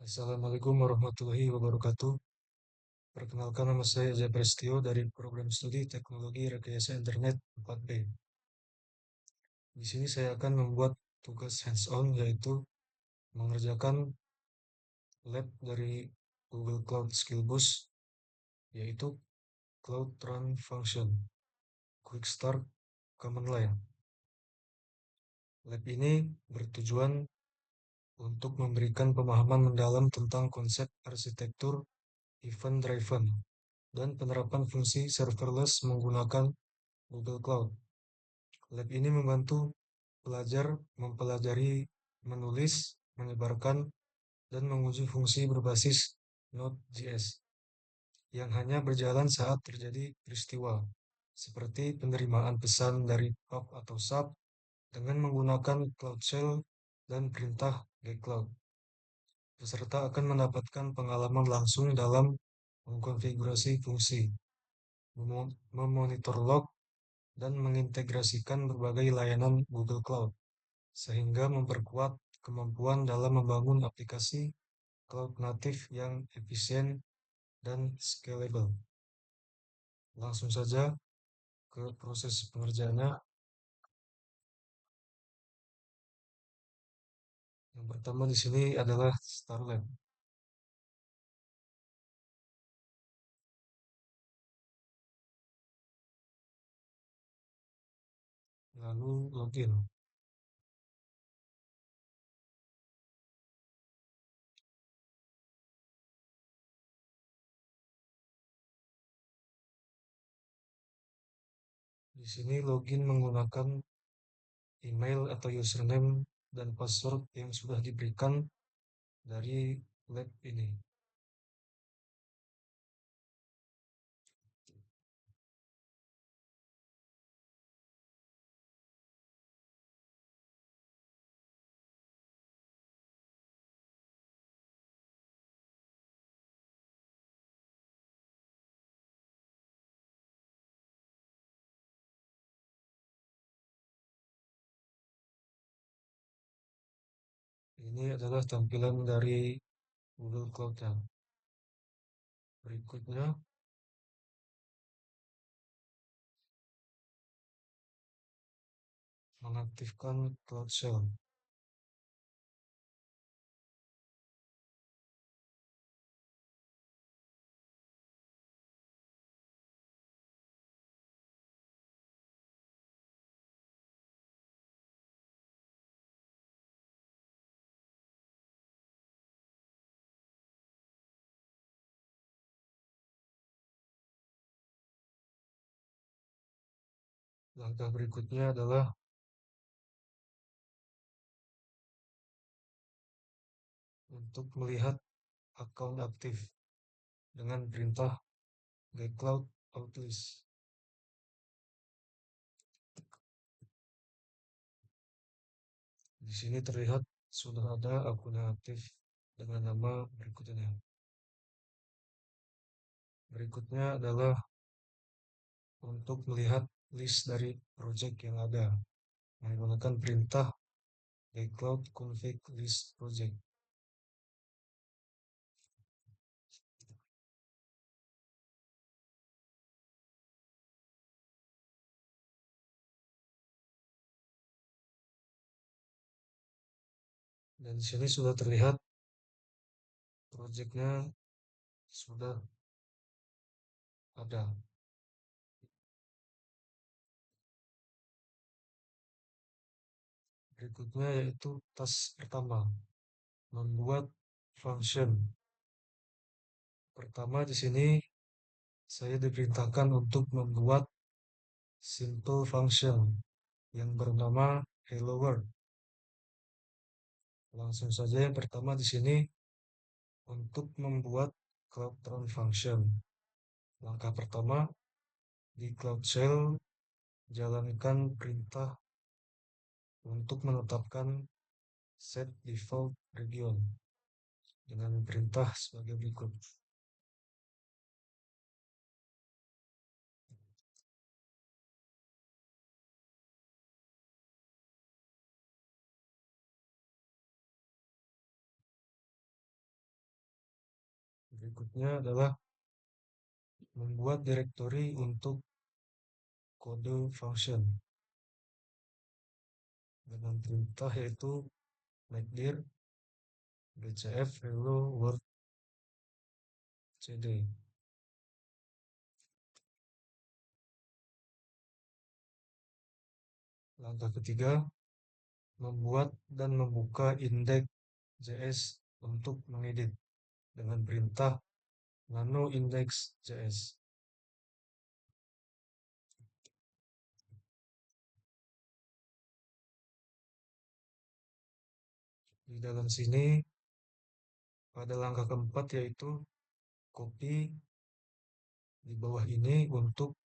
Assalamualaikum warahmatullahi wabarakatuh. Perkenalkan, nama saya Eza Prestio dari Program Studi Teknologi Rekayasa Internet 4B. Di sini saya akan membuat tugas hands-on, yaitu mengerjakan lab dari Google Cloud Skill Boost, yaitu Cloud Run Function, Quick Start Command Line. Lab ini bertujuan untuk memberikan pemahaman mendalam tentang konsep arsitektur event-driven dan penerapan fungsi serverless menggunakan Google Cloud. Lab ini membantu pelajar mempelajari, menulis, menyebarkan, dan menguji fungsi berbasis Node.js yang hanya berjalan saat terjadi peristiwa, seperti penerimaan pesan dari PUB atau SUB dengan menggunakan Cloud Shell dan perintah getCloud. Peserta akan mendapatkan pengalaman langsung dalam mengkonfigurasi fungsi, memonitor log, dan mengintegrasikan berbagai layanan Google Cloud, sehingga memperkuat kemampuan dalam membangun aplikasi cloud native yang efisien dan scalable. Langsung saja ke proses pengerjaannya. Yang pertama di sini adalah Start Lab. Lalu login. Di sini login menggunakan email atau username dan password yang sudah diberikan dari lab ini. Ini adalah tampilan dari Google Cloud-nya. Berikutnya, mengaktifkan Cloud Shell. Langkah berikutnya adalah untuk melihat akun aktif dengan perintah getCloud outlist. Di sini terlihat sudah ada akun aktif dengan nama berikutnya. Berikutnya adalah untuk melihat list dari project yang ada menggunakan perintah getCloud config list project. Dan di sini sudah terlihat projectnya sudah ada. Berikutnya yaitu task pertama, membuat function. Pertama di sini saya diperintahkan untuk membuat simple function yang bernama hello world. Langsung saja yang pertama di sini untuk membuat Cloud Run function. Langkah pertama di Cloud Shell, jalankan perintah untuk menetapkan set default region dengan perintah sebagai berikut. Berikutnya adalah membuat direktori untuk kode function dengan perintah yaitu mkdir bcf hello world cd. Langkah ketiga, membuat dan membuka index.js untuk mengedit dengan perintah nano index.js. Di dalam sini pada langkah keempat yaitu copy di bawah ini untuk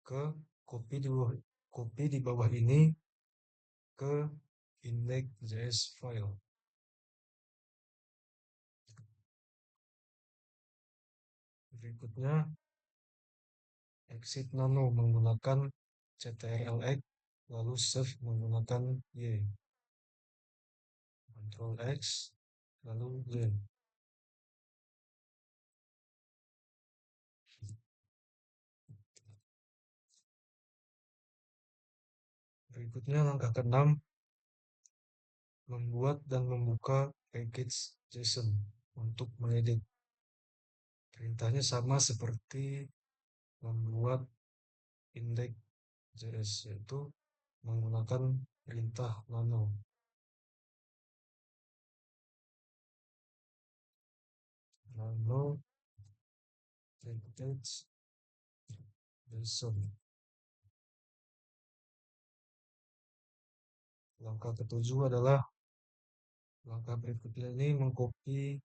ke copy di bawah ini ke index.js file. Berikutnya exit nano menggunakan ctrl-x lalu save menggunakan y. Ctrl X lalu y. Berikutnya langkah keenam, membuat dan membuka package JSON untuk mengedit. Perintahnya sama seperti membuat index.js, yaitu menggunakan perintah nano. Nano package JSON. Langkah ketujuh adalah langkah berikutnya ini mengcopy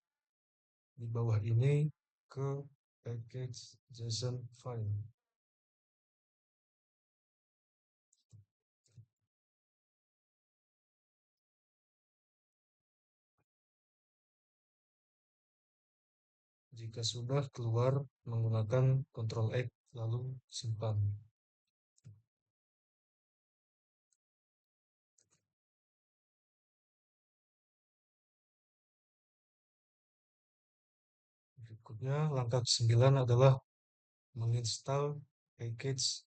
di bawah ini ke package JSON file. Jika sudah keluar, menggunakan Ctrl X lalu simpan. Berikutnya, langkah ke-9 adalah menginstal package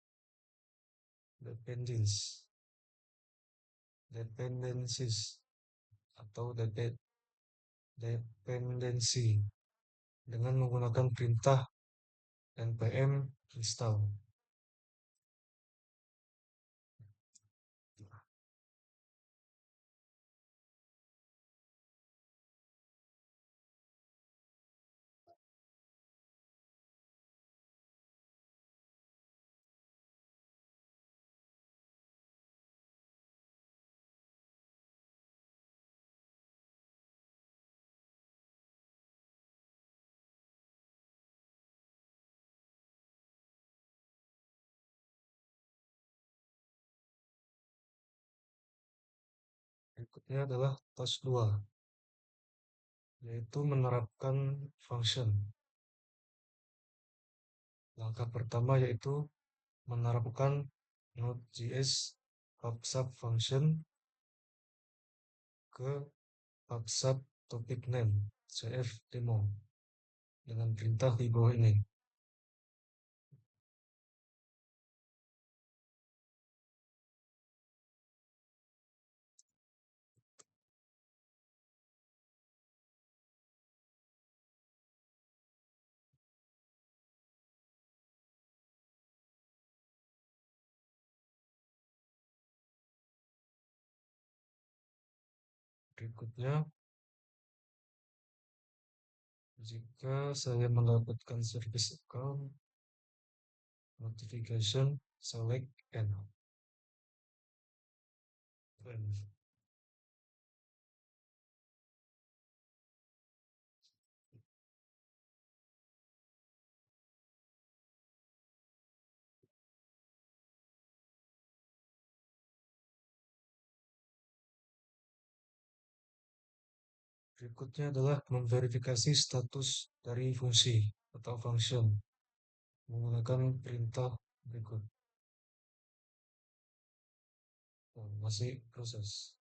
dependencies atau dependency dengan menggunakan perintah npm install. Berikutnya adalah task 2, yaitu menerapkan function. Langkah pertama yaitu menerapkan Node.js PubSub function ke PubSub topic name cf demo dengan perintah di bawah ini. Berikutnya, jika saya mendapatkan service account notification, select N. Berikutnya adalah memverifikasi status dari fungsi atau function menggunakan perintah berikut. Masih proses.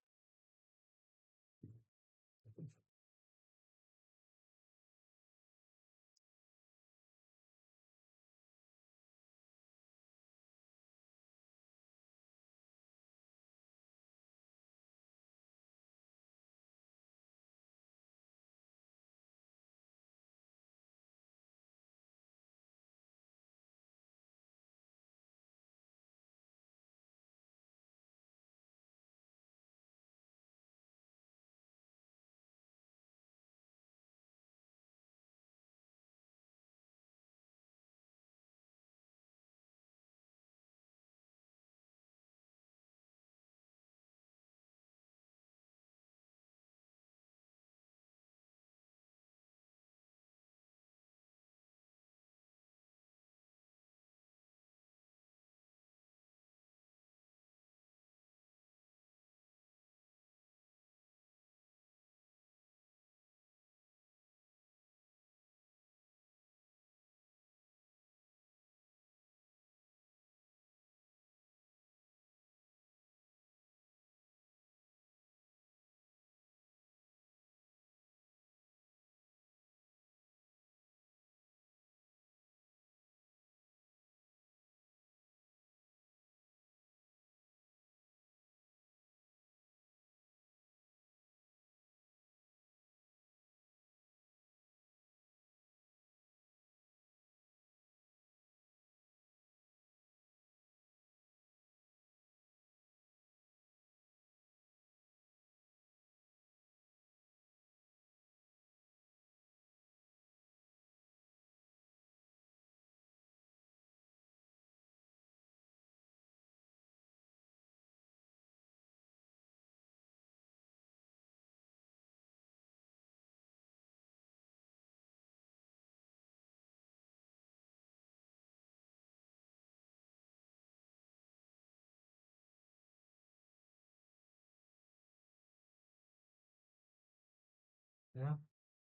Ya,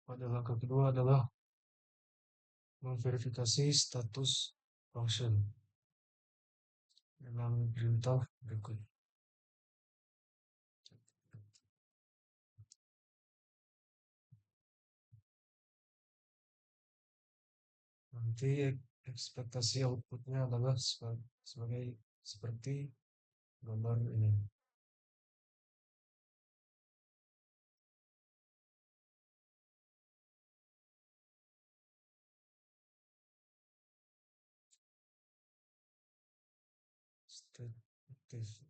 pada langkah kedua adalah memverifikasi status function dengan perintah berikut. Nanti ekspektasi outputnya adalah sebagai seperti gambar ini. State active.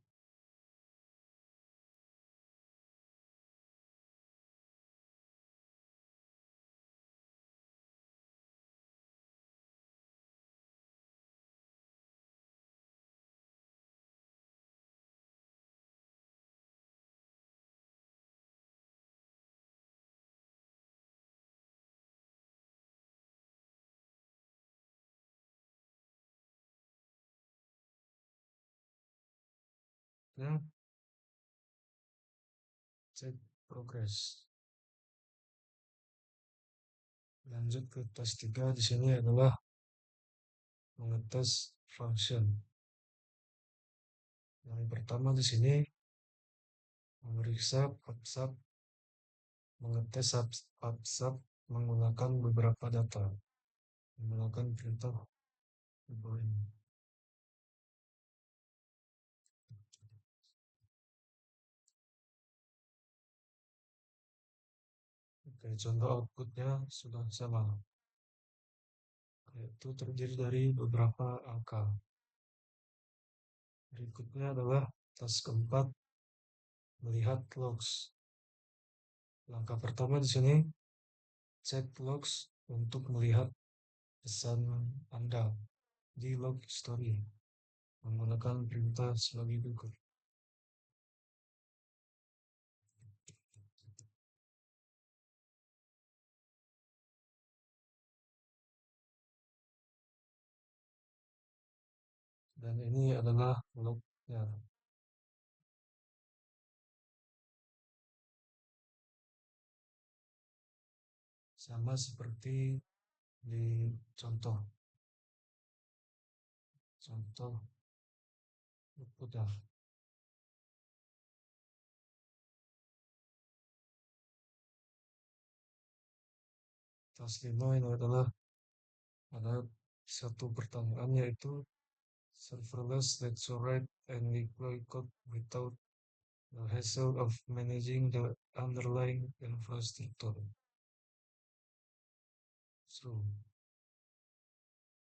Ya, cek progress. Lanjut ke tes 3 di sini adalah mengetes function. Yang pertama di sini memeriksa PubSub, mengetes PubSub menggunakan beberapa data, menggunakan perintah ini. Oke, contoh outputnya sudah sama, yaitu terdiri dari beberapa angka. Berikutnya adalah tes keempat, melihat logs. Langkah pertama di sini, cek logs untuk melihat pesan Anda di log history menggunakan perintah sebagai berikut. Dan ini adalah lognya. Sama seperti di contoh outputnya. Tas 5 ini adalah ada satu pertanyaan, yaitu serverless let's write and deploy code without the hassle of managing the underlying infrastructure. So,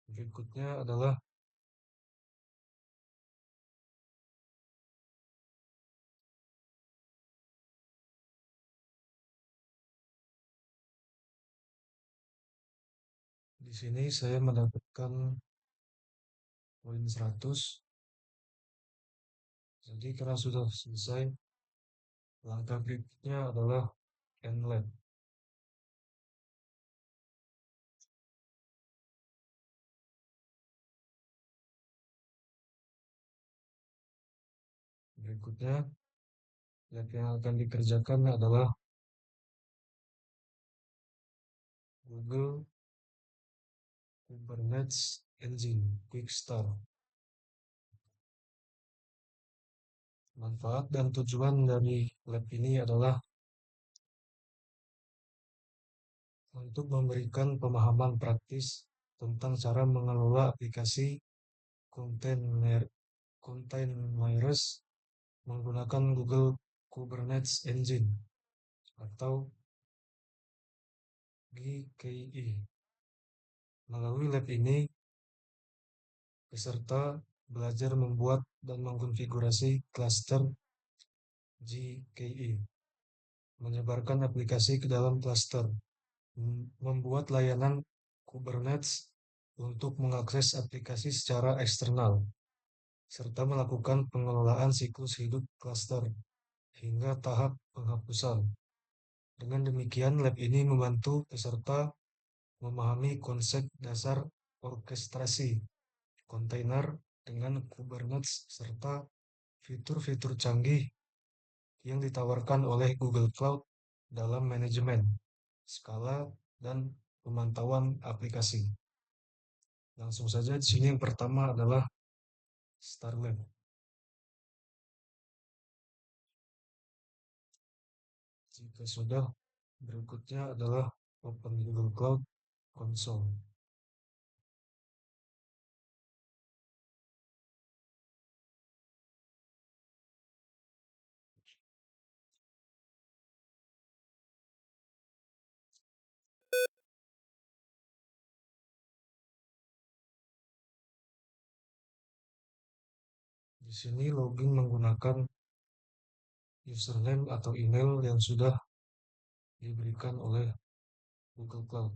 berikutnya adalah di sini saya mendapatkan poin 100. Jadi karena sudah selesai, langkah berikutnya adalah end-lab. Berikutnya, lab yang akan dikerjakan adalah Google Kubernetes Engine Quick Start. Manfaat dan tujuan dari lab ini adalah untuk memberikan pemahaman praktis tentang cara mengelola aplikasi containerized menggunakan Google Kubernetes Engine atau GKE. Melalui lab ini, peserta belajar membuat dan mengkonfigurasi cluster GKE, menyebarkan aplikasi ke dalam cluster, membuat layanan Kubernetes untuk mengakses aplikasi secara eksternal, serta melakukan pengelolaan siklus hidup cluster hingga tahap penghapusan. Dengan demikian, lab ini membantu peserta memahami konsep dasar orkestrasi kontainer dengan Kubernetes serta fitur-fitur canggih yang ditawarkan oleh Google Cloud dalam manajemen. skala, dan pemantauan aplikasi. Langsung saja di sini yang pertama adalah Starlab. Jika sudah, berikutnya adalah Open Google Cloud Console. Di sini login menggunakan username atau email yang sudah diberikan oleh Google Cloud.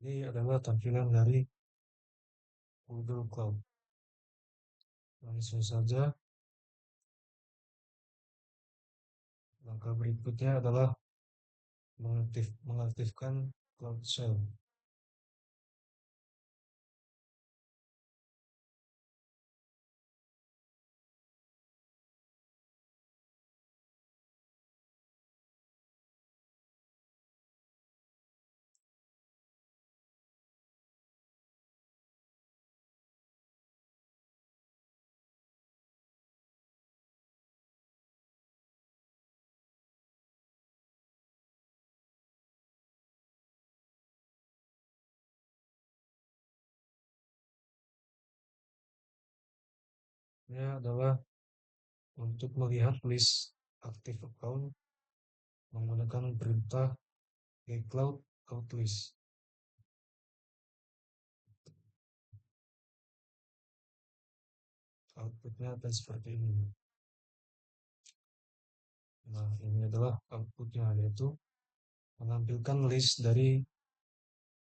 Ini adalah tampilan dari Google Cloud. Langsung saja, langkah berikutnya adalah mengaktifkan Cloud Shell. Ini adalah untuk melihat list aktif account menggunakan perintah gcloud outlist. Outputnya akan seperti ini. Nah, ini adalah outputnya, yaitu menampilkan list dari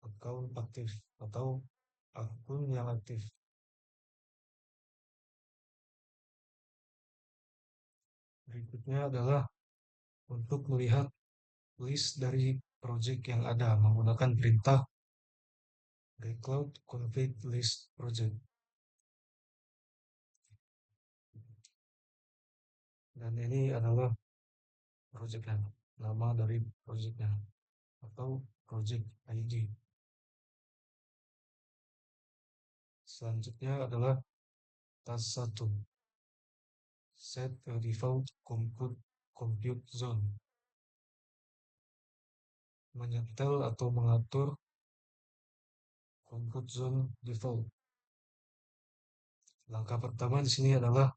account aktif atau akun yang aktif. Berikutnya adalah untuk melihat list dari project yang ada menggunakan perintah gcloud config list project. Dan ini adalah projectnya, nama dari projectnya atau project ID. Selanjutnya adalah task 1, set a default compute zone, menyetel atau mengatur compute zone default. Langkah pertama di sini adalah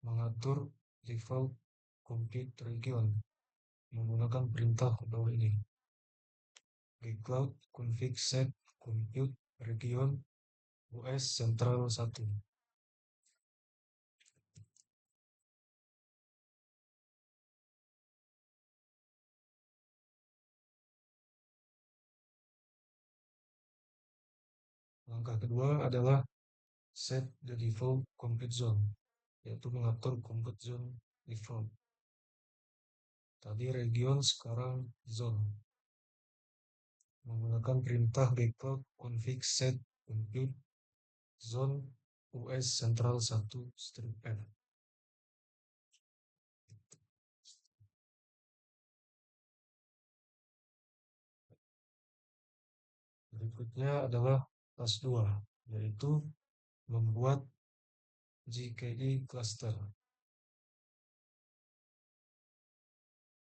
mengatur default compute region menggunakan perintah bawah ini. gcloud config set compute region US Central 1. Langkah kedua adalah set the default compute zone, yaitu mengatur compute zone default. Tadi region, sekarang zone. Menggunakan perintah gcloud config set compute zone US Central 1 strip F. Berikutnya adalah task 2, yaitu membuat GKE cluster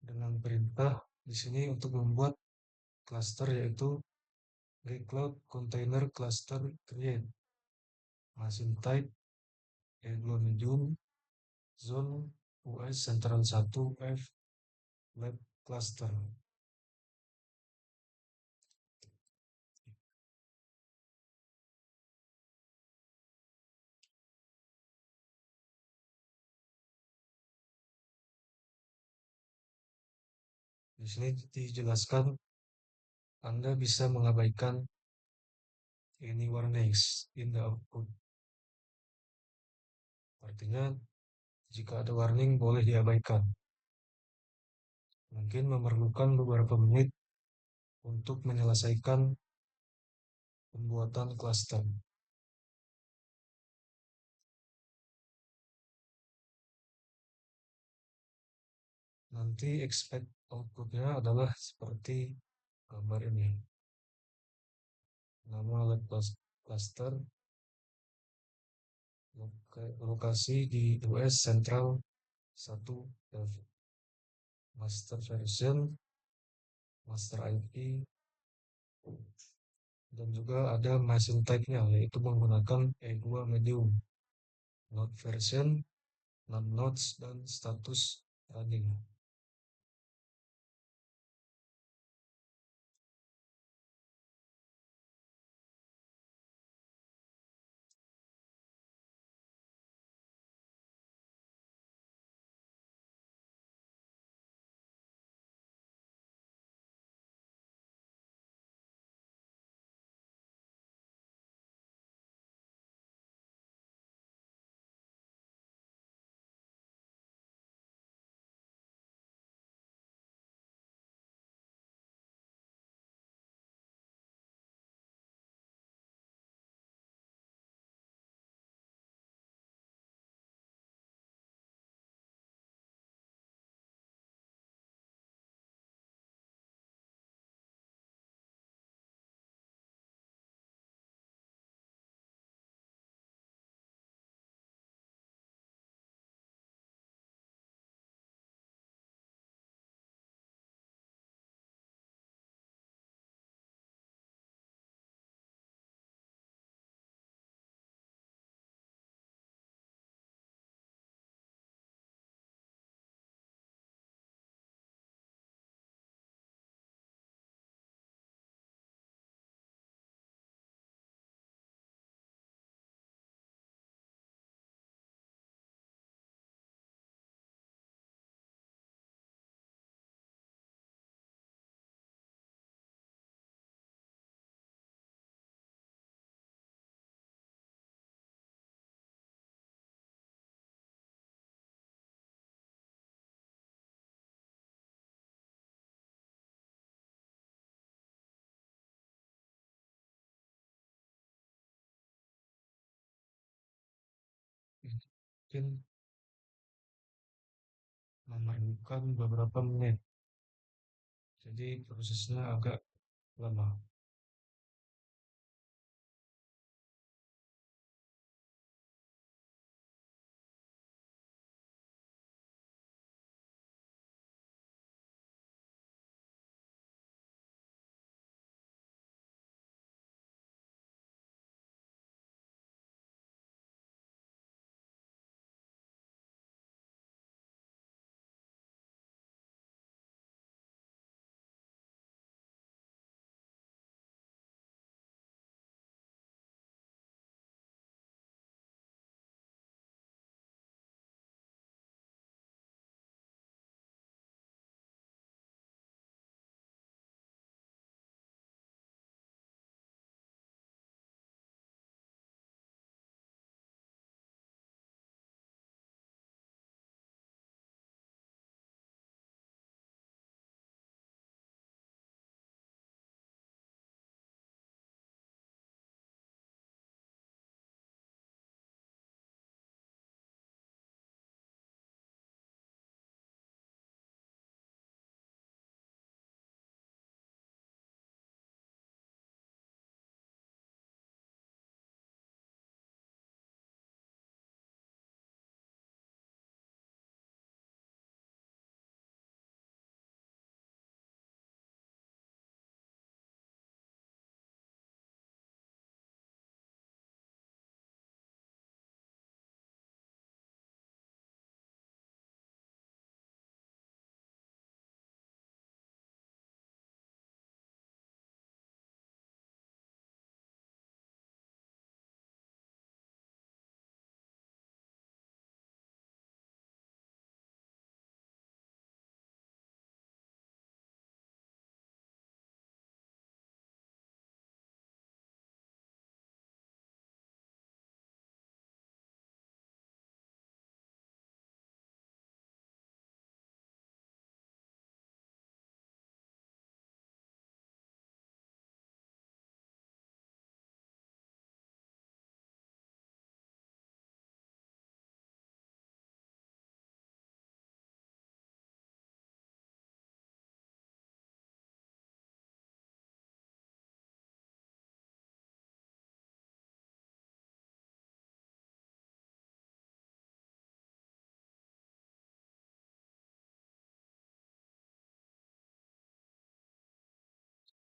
dengan perintah di sini untuk membuat cluster, yaitu gcloud container cluster create machine type medium zone US Central 1 F lab cluster. Di sini dijelaskan Anda bisa mengabaikan any warnings in the output. Artinya, jika ada warning boleh diabaikan. Mungkin memerlukan beberapa menit untuk menyelesaikan pembuatan klaster. Nanti expect outputnya adalah seperti gambar ini. Nama lab cluster, lokasi di US Central 1 master version, master IP, dan juga ada machine type-nya, yaitu menggunakan E2 medium, node version, 6 nodes, dan status running. Mungkin memerlukan beberapa menit, jadi prosesnya agak lama.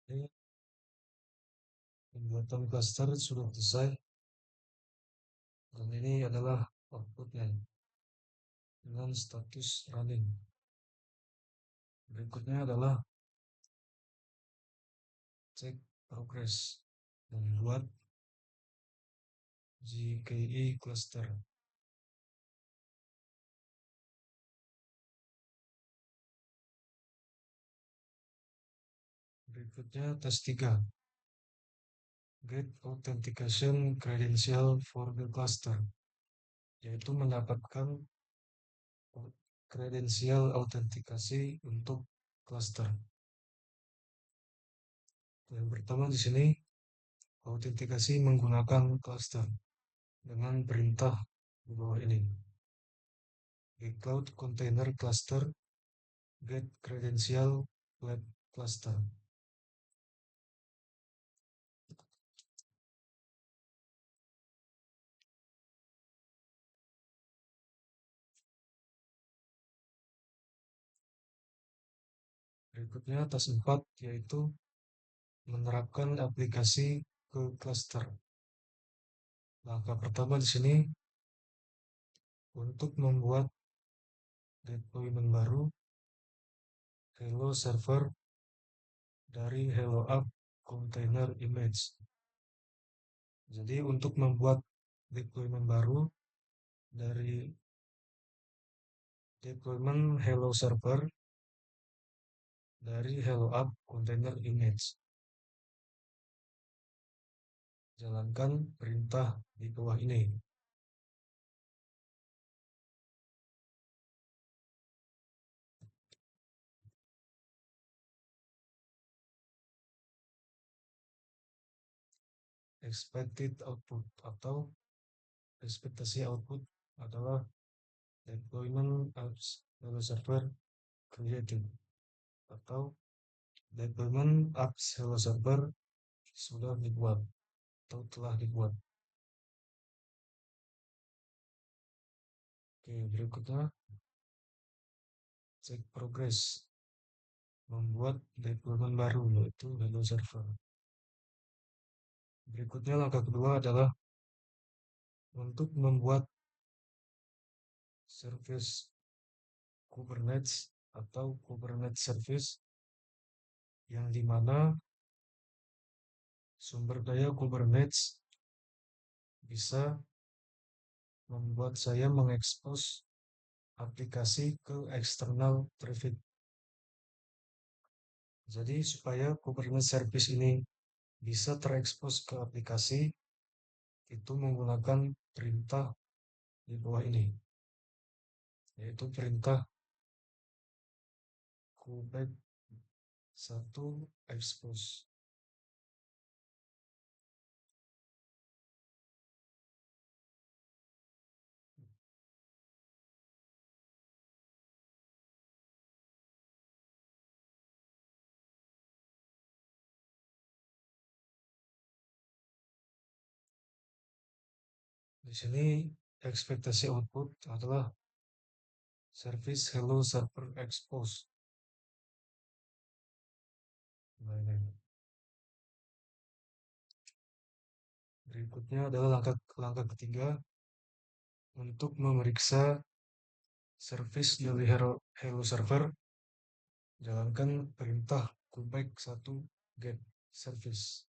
Ini pembuatan cluster sudah selesai dan ini adalah outputnya dengan status running. Berikutnya adalah cek progress membuat GKE cluster. Berikutnya tes 3. Get authentication credential for the cluster, yaitu mendapatkan kredensial autentikasi untuk cluster. Yang pertama di sini autentikasi menggunakan cluster dengan perintah di bawah ini. Di cloud container cluster get credential lab cluster. Berikutnya tes 4 yaitu menerapkan aplikasi ke cluster. Langkah pertama di sini untuk membuat deployment baru Hello Server dari Hello App Container Image. Jadi untuk membuat deployment baru dari deployment Hello Server dari Hello App Container Image, jalankan perintah di bawah ini. Expected output atau ekspektasi output adalah deployment apps Hello Server created atau deployment apps Hello Server sudah dibuat atau telah dibuat. Oke, berikutnya cek progress membuat deployment baru yaitu Hello Server. Berikutnya langkah kedua adalah untuk membuat service Kubernetes atau Kubernetes service yang dimana sumber daya Kubernetes bisa membuat saya mengekspos aplikasi ke external traffic. Jadi supaya Kubernetes service ini bisa terekspos ke aplikasi, itu menggunakan perintah di bawah ini, yaitu perintah kubek 1 expose. Di sini ekspektasi output adalah service hello server expose. Nah, ini. Berikutnya adalah langkah ketiga untuk memeriksa service dari hello server. Jalankan perintah kubek 1 get service.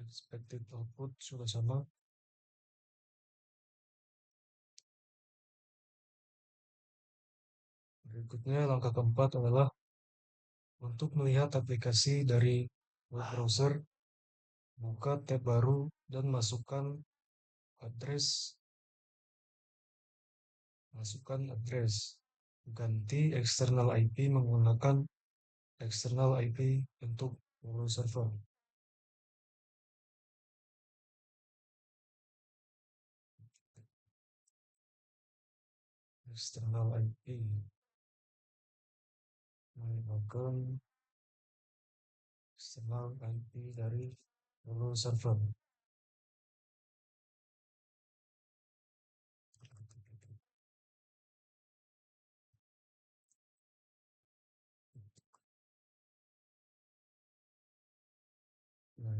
Expected output sudah sama. Berikutnya langkah keempat adalah untuk melihat aplikasi dari web browser, buka tab baru dan masukkan address. Ganti external IP menggunakan external IP untuk hello server. External IP menggunakan external IP dari hello server.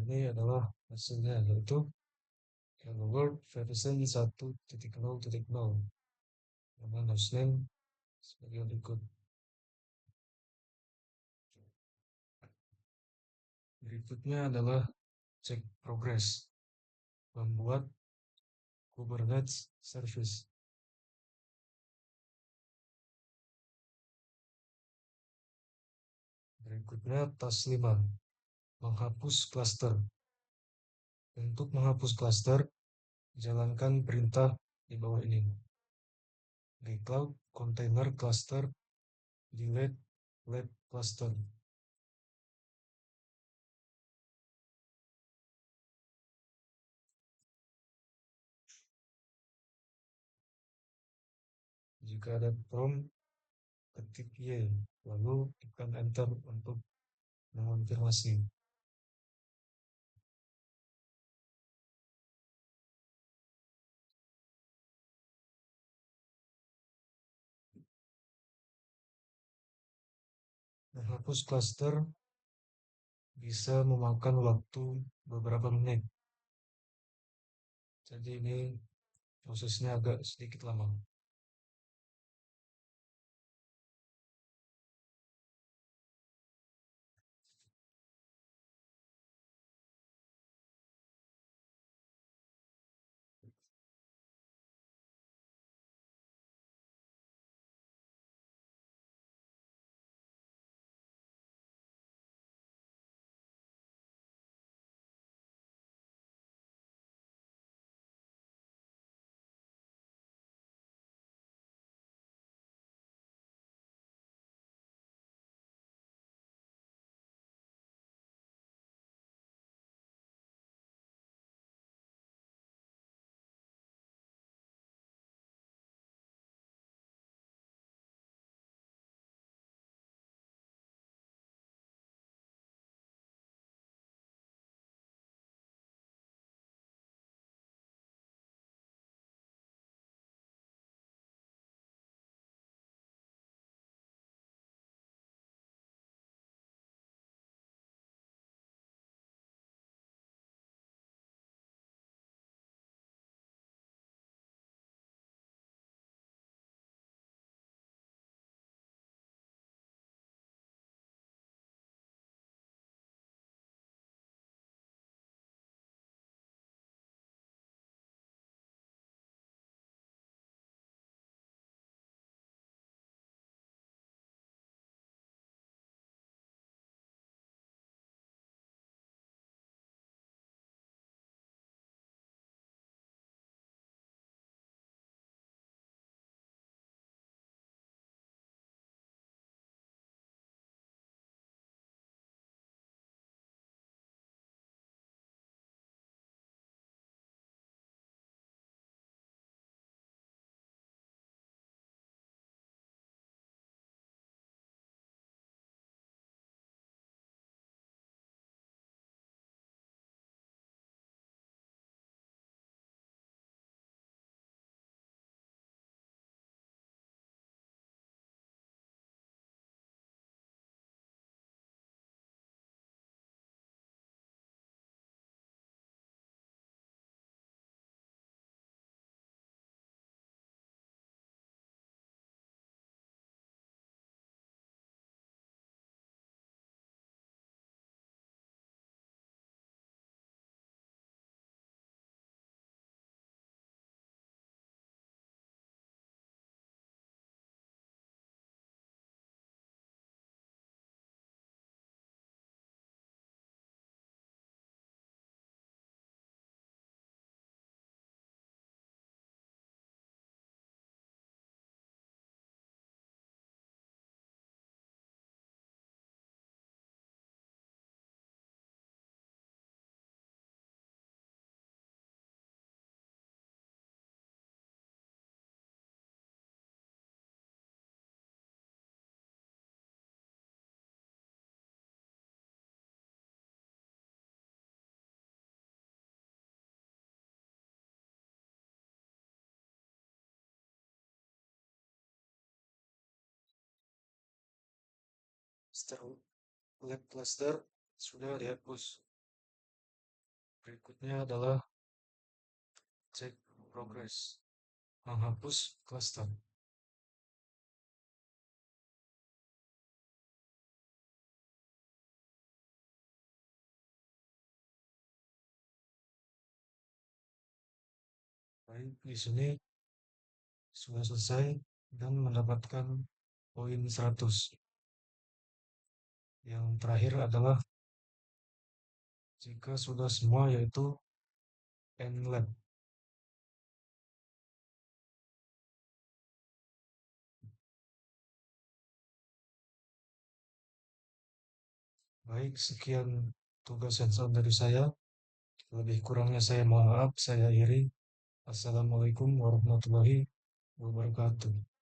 Ini adalah hasilnya, yaitu Hello World version 1.0.0 dengan hostname sebagai berikut. Berikutnya adalah cek progress membuat Kubernetes service. Berikutnya task 5, menghapus cluster. Untuk menghapus cluster, jalankan perintah di bawah ini. Gcloud container cluster delete lab cluster. Jika ada prompt, ketik Y, lalu tekan enter untuk mengonfirmasi. Menghapus cluster bisa memakan waktu beberapa menit. Jadi ini prosesnya agak sedikit lama. Setelah lab cluster sudah dihapus. Berikutnya adalah cek progres, menghapus cluster. Baik, di sini sudah selesai dan mendapatkan poin 100. Yang terakhir adalah jika sudah semua yaitu nlab. Baik, sekian tugas hands-on dari saya. Lebih kurangnya saya mohon maaf, saya akhiri. Assalamualaikum warahmatullahi wabarakatuh.